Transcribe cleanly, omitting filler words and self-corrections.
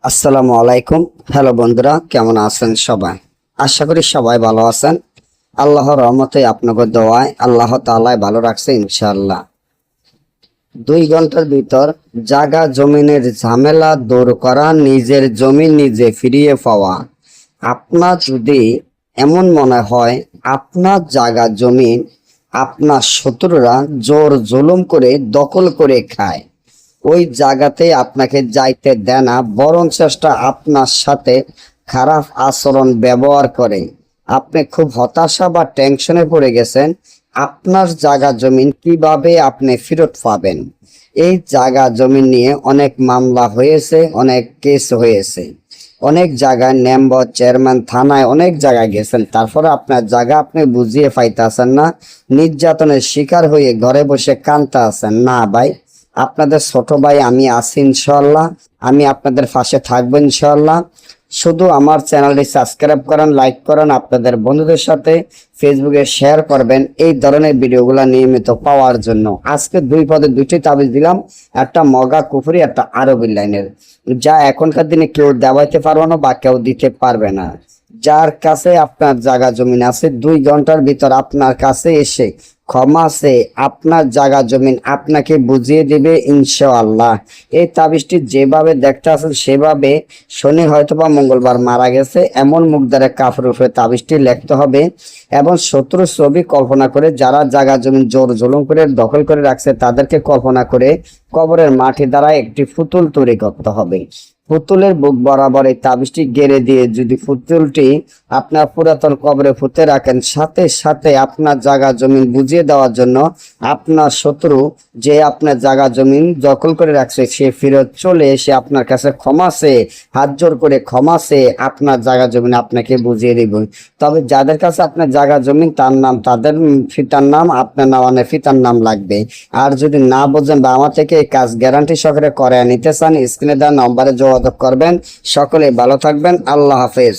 আসসালামু আলাইকুম। হ্যালো বন্ধুরা, কেমন আছেন সবাই? আশা করি সবাই ভালো আছেন। আল্লাহর রহমতে আপনাদের দোয়ায় আল্লাহ তাআলা ভালো রাখছে ইনশাআল্লাহ। 2 ঘন্টার ভিতর জায়গা জমিনের ঝামেলা দূর করা, নিজের জমি নিজে ফিরিয়ে পাওয়া। আপনার যদি এমন মনে হয় আপনার জায়গা জমি আপনার শত্রুরা জোর জুলুম করে দখল করে খায়, ওই জায়গাতে আপনাকে যাইতে দেয় না, বরং চেষ্টা আপনার সাথে খারাপ আচরণ ব্যবহার করে, আপনি খুব হতাশা বা টেনশনে পড়ে গেছেন, আপনার জায়গা জমিন কিভাবে আপনি ফেরত পাবেন। এই জায়গা জমিন নিয়ে অনেক মামলা হয়েছে, অনেক কেস হয়েছে, অনেক জায়গায় মেম্বার চেয়ারম্যান থানায় অনেক জায়গায় গেছেন, তারপরে আপনার জায়গা আপনি বুঝিয়ে পাইতেছেন না, নির্যাতনের শিকার হয়ে ঘরে বসে কাঁদতে আছেন। না ভাই, আপনাদের ছোট ভাই আমি আছি ইনশাআল্লাহ, আমি আপনাদের পাশে থাকবো ইনশাআল্লাহ। শুধু আমার চ্যানেলটি সাবস্ক্রাইব করেন, লাইক করেন, আপনাদের বন্ধুদের সাথে ফেসবুকে শেয়ার করবেন এই ধরনের ভিডিওগুলো নিয়মিত পাওয়ার জন্য। আজকে 2 পদে 2টি তাবিজ দিলাম, একটা মগা কুফরি, একটা আরবি লাইনের, যা এখনকার দিনে কেউ দেওয়াইতে পারবে না বা কেউ দিতে পারবে না। যার কাছে আপনার জায়গা জমিন আছে 2 ঘন্টার ভিতর আপনার কাছে এসে ক্ষমা আছে, আপনার জায়গা জমিন আপনাকে বুঝিয়ে দিবে ইনশাআল্লাহ। এই তাবিজটি যেভাবে দেখতে আছেন সেভাবে শনি হয়তোবা মঙ্গলবার মারা গেছে এমন মুখ দ্বারা কাফের উপরে তাবিজটি লিখতে হবে, এবং শত্রু ছবি কল্পনা করে যারা জায়গা জমিন জোর জুলুম করে দখল করে রাখছে তাদেরকে কল্পনা করে কবরের মাটি দ্বারা একটি পুতুল তৈরি করতে হবে। পুতুলের বুক বরাবর এই তাবিজটি গেড়ে দিয়ে যদি পুতুলটি আপনার পুরাতন কবরে পুঁতে রাখেন, সাথে সাথে আপনার জায়গা জমিন বুঝিয়ে দেওয়ার জন্য আপনার শত্রু যে আপনার জায়গা জমিন দখল করে রাখছে সে ফেরত চলে এসে আপনার কাছে ক্ষমা চেয়ে, হাত জোর করে ক্ষমা চেয়ে আপনার জায়গা জমিন আপনাকে বুঝিয়ে দিব। তবে যাদের কাছে আপনার জায়গা জমিন তার নাম, তাদের পিতার নাম, আপনার নামানে পিতার নাম লাগবে। আর যদি না বোঝেন বা আমার থেকে এই কাজ গ্যারান্টি সহকারে করে নিতে চান, স্ক্রিনে দেওয়া নম্বরে যোগাযোগ করবেন। সকলে ভালো থাকবেন। আল্লাহ হাফেজ।